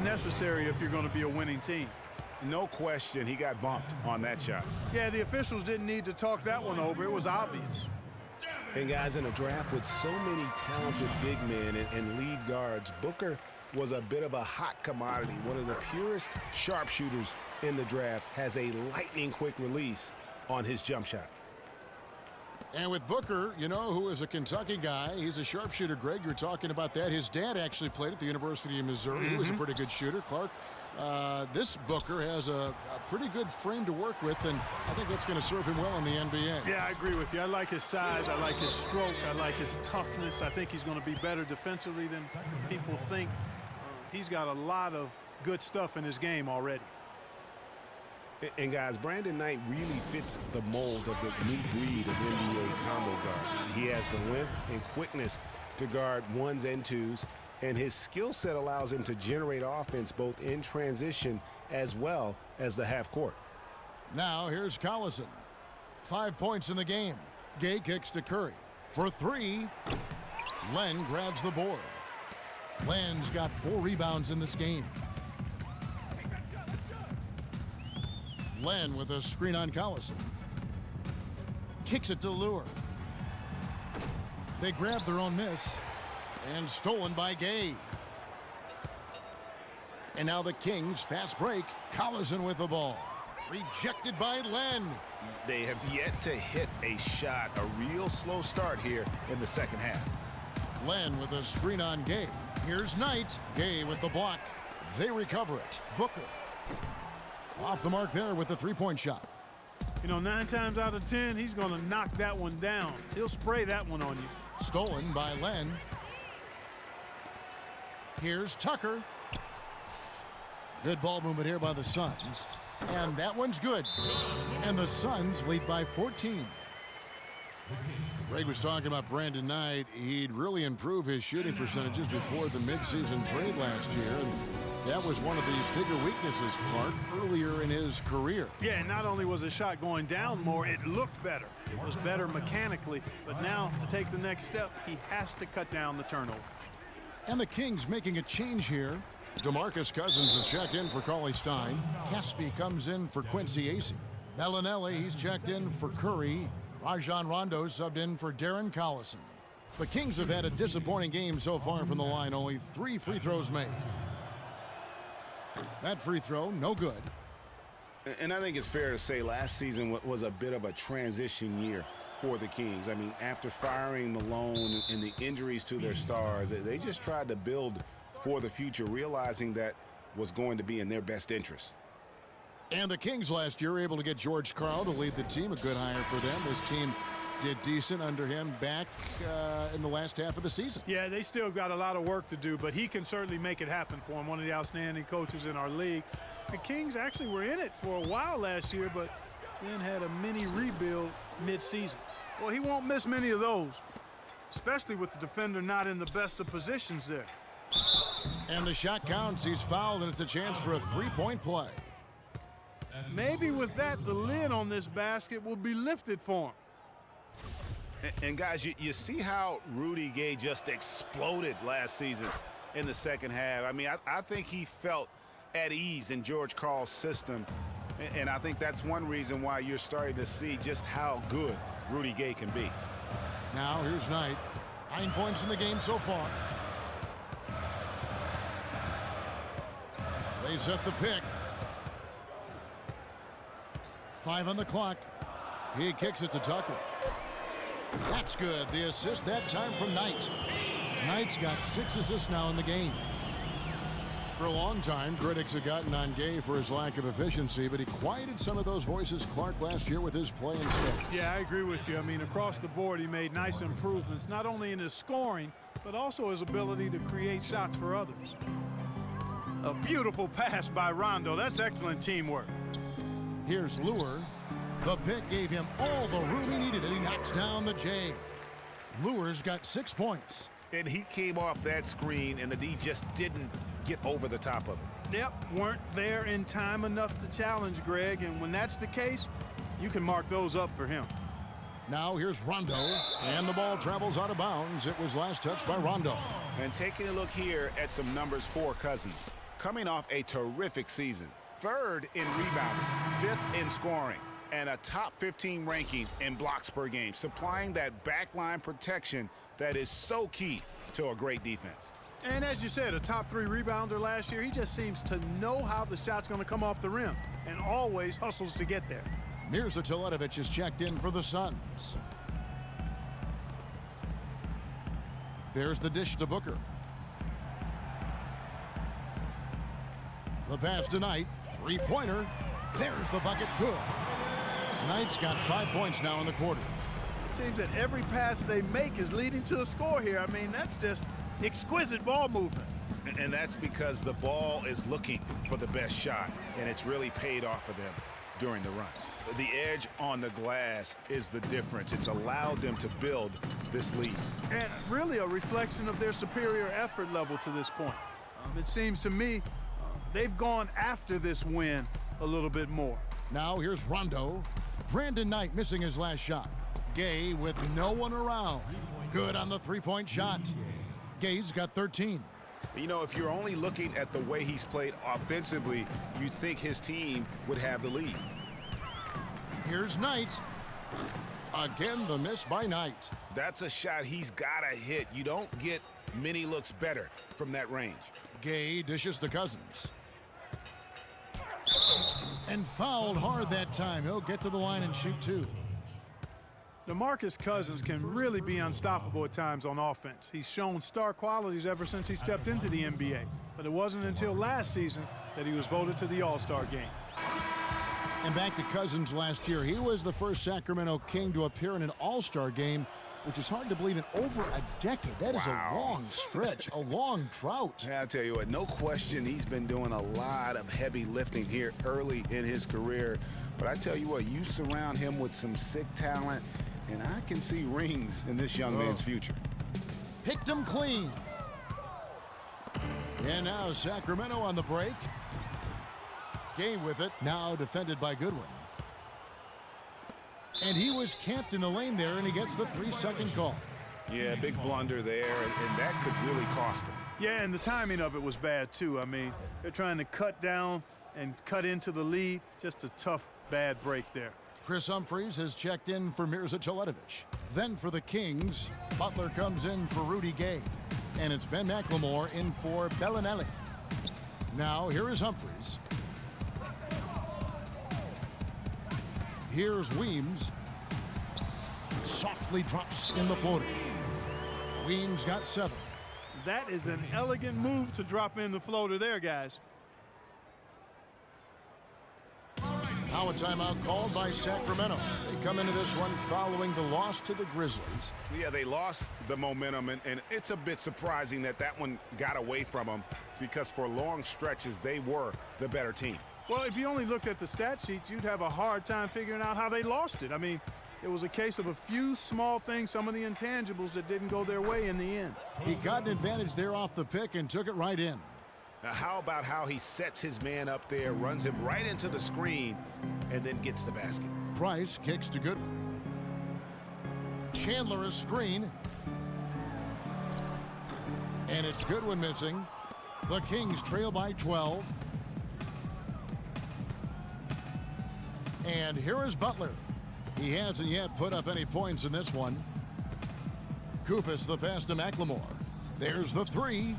necessary if you're going to be a winning team. No question, he got bumped on that shot. Yeah, the officials didn't need to talk that one over. It was obvious. And guys, in a draft with so many talented big men and lead guards, Booker was a bit of a hot commodity. One of the purest sharpshooters in the draft, has a lightning-quick release on his jump shot. And with Booker, you know, who is a Kentucky guy, he's a sharpshooter. Greg, you're talking about that. His dad actually played at the University of Missouri. He was a pretty good shooter. Clark, this Booker has a pretty good frame to work with, and I think that's going to serve him well in the NBA. Yeah, I agree with you. I like his size. I like his stroke. I like his toughness. I think he's going to be better defensively than people think. He's got a lot of good stuff in his game already. And guys, Brandon Knight really fits the mold of the new breed of NBA combo guard. He has the length and quickness to guard ones and twos, and his skill set allows him to generate offense both in transition as well as the half court. Now here's Collison. 5 points in the game. Gay kicks to Curry. For three, Len grabs the board. Len's got 4 rebounds in this game. Len with a screen on Collison. Kicks it to Lure. They grab their own miss. And stolen by Gay. And now the Kings, fast break. Collison with the ball. Rejected by Len. They have yet to hit a shot. A real slow start here in the second half. Len with a screen on Gay. Here's Knight. Gay with the block. They recover it. Booker. Off the mark there with the three-point shot. You know, 9 times out of 10, he's going to knock that one down. He'll spray that one on you. Stolen by Len. Here's Tucker. Good ball movement here by the Suns. And that one's good. And the Suns lead by 14. Greg was talking about Brandon Knight. He'd really improve his shooting percentages before the midseason trade last year. And that was one of the bigger weaknesses, Clark, earlier in his career. Yeah, and not only was his shot going down more, it looked better. It was better mechanically. But now, to take the next step, he has to cut down the turnover. And the Kings making a change here. DeMarcus Cousins is checked in for Cauley Stein. Caspi comes in for Quincy Acey. Bellinelli, he's checked in for Curry. Rajon Rondo subbed in for Darren Collison. The Kings have had a disappointing game so far from the line. Only 3 free throws made. That free throw, no good. And I think it's fair to say last season was a bit of a transition year for the Kings. I mean, after firing Malone and the injuries to their stars, they just tried to build for the future, realizing that was going to be in their best interest. And the Kings last year were able to get George Karl to lead the team. A good hire for them. This team did decent under him back in the last half of the season. Yeah, they still got a lot of work to do, but he can certainly make it happen for him. One of the outstanding coaches in our league. The Kings actually were in it for a while last year, but then had a mini rebuild mid-season. Well, he won't miss many of those, especially with the defender not in the best of positions there. And the shot counts. He's fouled, and it's a chance for a three-point play. Maybe with that, the lid on this basket will be lifted for him. And guys, you see how Rudy Gay just exploded last season in the second half. I mean, I think he felt at ease in George Karl's system. And I think that's one reason why you're starting to see just how good Rudy Gay can be. Now here's Knight. 9 points in the game so far. They set the pick. 5 on the clock. He kicks it to Tucker. That's good. The assist that time from Knight. Knight's got 6 assists now in the game. For a long time, critics have gotten on Gay for his lack of efficiency, but he quieted some of those voices, Clark, last year with his play in space. Yeah, I agree with you. I mean, across the board, he made nice improvements, not only in his scoring, but also his ability to create shots for others. A beautiful pass by Rondo. That's excellent teamwork. Here's Lure. The pick gave him all the room he needed, and he knocks down the J. Lure's got 6 points. And he came off that screen, and the D just didn't get over the top of it. Yep, weren't there in time enough to challenge Greg, and when that's the case, you can mark those up for him. Now here's Rondo, and the ball travels out of bounds. It was last touched by Rondo. And taking a look here at some numbers for Cousins. coming off a terrific season. 3rd in rebounding, 5th in scoring, and a top 15 ranking in blocks per game, supplying that backline protection that is so key to a great defense. And as you said, a top 3 rebounder last year. He just seems to know how the shot's going to come off the rim and always hustles to get there. Mirza Teletovic is checked in for the Suns. There's the dish to Booker. The pass to Knight. Three-pointer. There's the bucket. Good. Knight's got 5 points now in the quarter. It seems that every pass they make is leading to a score here. I mean, that's just exquisite ball movement. And that's because the ball is looking for the best shot, and it's really paid off for them during the run. The edge on the glass is the difference. It's allowed them to build this lead. And really a reflection of their superior effort level to this point. It seems to me they've gone after this win a little bit more. Now here's Rondo. Brandon Knight missing his last shot. Gay with no one around. Good on the three-point shot. Gay's got 13. You know, if you're only looking at the way he's played offensively, you'd think his team would have the lead. Here's Knight. Again, the miss by Knight. That's a shot he's got to hit. You don't get many looks better from that range. Gay dishes to Cousins. And fouled hard that time. He'll get to the line and shoot 2. DeMarcus Cousins can really be unstoppable at times on offense. He's shown star qualities ever since he stepped into the NBA. But it wasn't until last season that he was voted to the All-Star game. And back to Cousins last year. He was the first Sacramento King to appear in an All-Star game, which is hard to believe in over a decade. That is a long stretch, a long drought. Yeah, I'll tell you what, no question he's been doing a lot of heavy lifting here early in his career. But I tell you what, you surround him with some sick talent, and I can see rings in this young man's future. Picked him clean. And now Sacramento on the break. Gay with it, now defended by Goodwin. And he was camped in the lane there, and he gets the 3-second call. Yeah, big blunder there, and that could really cost him. Yeah, and the timing of it was bad, too. I mean, they're trying to cut down and cut into the lead. Just a tough, bad break there. Chris Humphries has checked in for Mirza Teletovic. Then for the Kings, Butler comes in for Rudy Gay. And it's Ben McLemore in for Bellinelli. Now, here is Humphries. Here's Weems. Softly drops in the floater. Weems got 7. That is an elegant move to drop in the floater there, guys. Now a timeout called by Sacramento. They come into this one following the loss to the Grizzlies. Yeah, they lost the momentum, and it's a bit surprising that that one got away from them, because for long stretches they were the better team. Well, if you only looked at the stat sheet, you'd have a hard time figuring out how they lost it. I mean, it was a case of a few small things, some of the intangibles that didn't go their way in the end. He got an advantage there off the pick and took it right in. Now, how about how he sets his man up there, runs him right into the screen, and then gets the basket? Price kicks to Goodwin. Chandler a screen. And it's Goodwin missing. The Kings trail by 12. And here is Butler. He hasn't yet put up any points in this one. Koufos the pass to McLemore. There's the 3.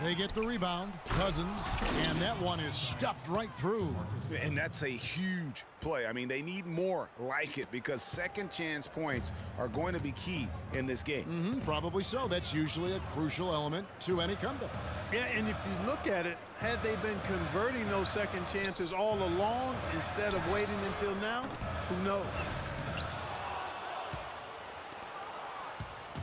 They get the rebound. Cousins, and that one is stuffed right through. And that's a huge play. I mean, they need more like it, because second chance points are going to be key in this game. Probably so. That's usually a crucial element to any comeback. Yeah, and if you look at it, had they been converting those second chances all along instead of waiting until now, who knows?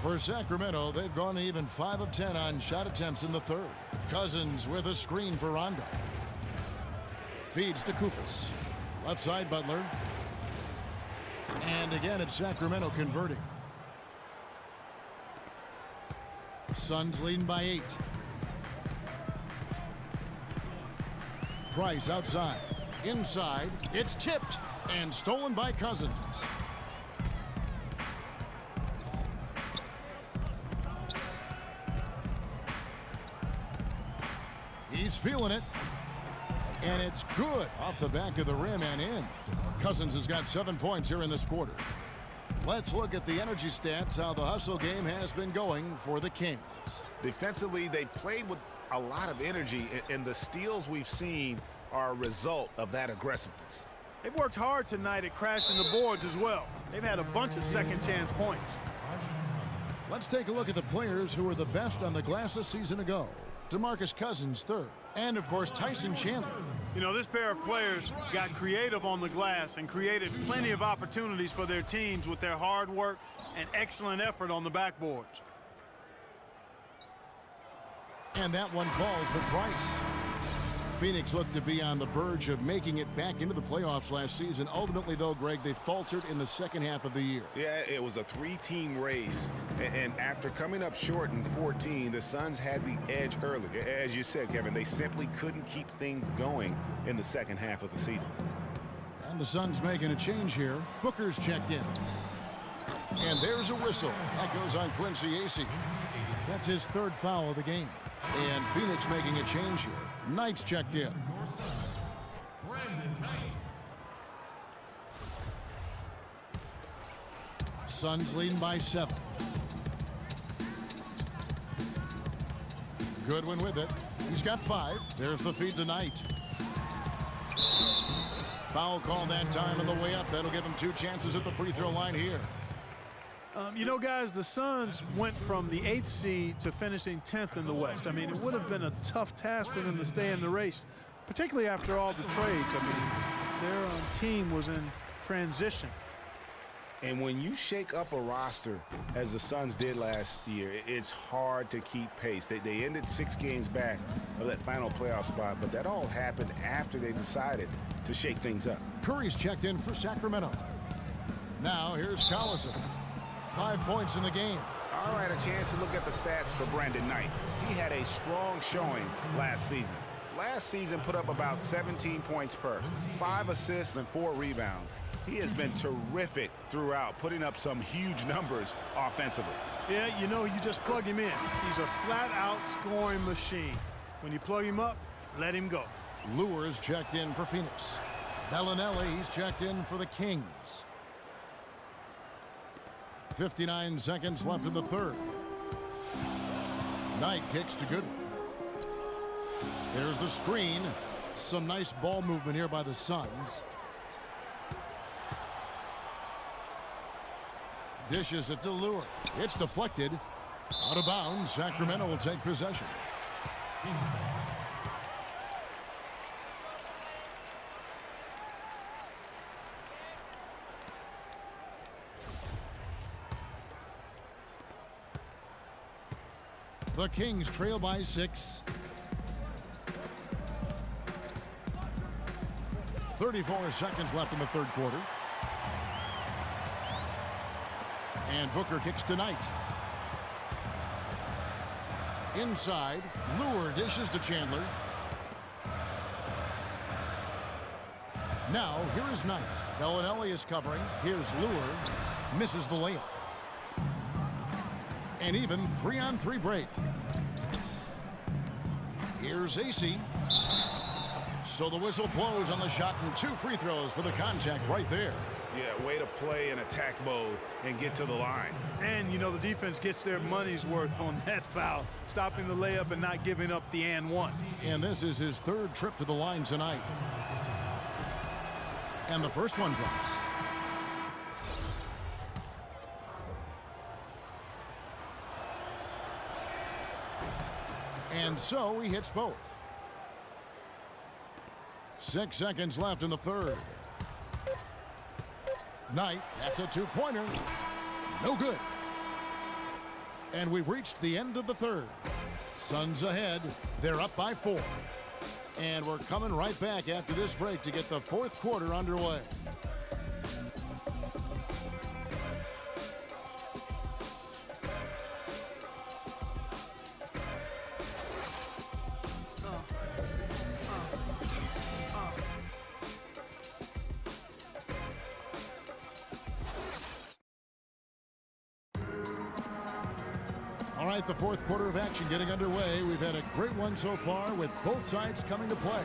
For Sacramento, they've gone even 5 of 10 on shot attempts in the third. Cousins with a screen for Rondo. Feeds to Koufos. Left side, Butler. And again, it's Sacramento converting. Suns leading by 8. Price outside. Inside. It's tipped and stolen by Cousins. feeling it. And it's good off the back of the rim and in. Cousins has got 7 points here in this quarter. Let's look at the energy stats, how the hustle game has been going for the Kings. Defensively, they played with a lot of energy, and the steals we've seen are a result of that aggressiveness. They've worked hard tonight at crashing the boards as well. They've had a bunch of second chance points. Let's take a look at the players who were the best on the glass a season ago. DeMarcus Cousins, third. And, of course, Tyson Chandler. You know, this pair of players got creative on the glass and created plenty of opportunities for their teams with their hard work and excellent effort on the backboards. And that one falls for Price. Phoenix looked to be on the verge of making it back into the playoffs last season. Ultimately, though, Greg, they faltered in the second half of the year. Yeah, it was a three-team race. And after coming up short in 14, the Suns had the edge early. As you said, Kevin, they simply couldn't keep things going in the second half of the season. And the Suns making a change here. Booker's checked in. And there's a whistle. That goes on Quincy Acey. That's his third foul of the game. And Phoenix making a change here. Knight's checked in. Suns leading by 7. Goodwin with it. He's got 5. There's the feed to Knight. Foul call that time on the way up. That'll give him 2 chances at the free throw line here. You know, guys, the Suns went from the 8th seed to finishing 10th in the West. I mean, it would have been a tough task for them to stay in the race, particularly after all the trades. I mean, their team was in transition. And when you shake up a roster, as the Suns did last year, it's hard to keep pace. They ended 6 games back of that final playoff spot, but that all happened after they decided to shake things up. Curry's checked in for Sacramento. Now here's Collison. 5 points in the game. All right, a chance to look at the stats for Brandon Knight. He had a strong showing last season. Last season put up about 17 points per, 5 assists and 4 rebounds. He has been terrific throughout, putting up some huge numbers offensively. Yeah, you know, you just plug him in. He's a flat-out scoring machine. When you plug him up, let him go. Lewis checked in for Phoenix. Bellinelli, he's checked in for the Kings. 59 seconds left in the third. Knight kicks to Goodwin. There's the screen. Some nice ball movement here by the Suns. Dishes it to Lure. It's deflected. Out of bounds. Sacramento will take possession. The Kings trail by 6. 34 seconds left in the third quarter. And Booker kicks to Knight. Inside, Lure dishes to Chandler. Now, here is Knight. Bellinelli is covering. Here's Lure. Misses the layup. An even 3-on-3 break. Here's Acey. So the whistle blows on the shot and 2 free throws for the contact right there. Yeah, way to play in attack mode and get to the line. And, you know, the defense gets their money's worth on that foul, stopping the layup and not giving up the and one. And this is his 3rd trip to the line tonight. And the first one drops. And so he hits both. 6 seconds left in the third. Knight, that's a 2-pointer. No good. And we've reached the end of the third. Suns ahead. They're up by 4. And we're coming right back after this break to get the 4th quarter underway. All right, the fourth quarter of action getting underway. We've had a great one so far with both sides coming to play.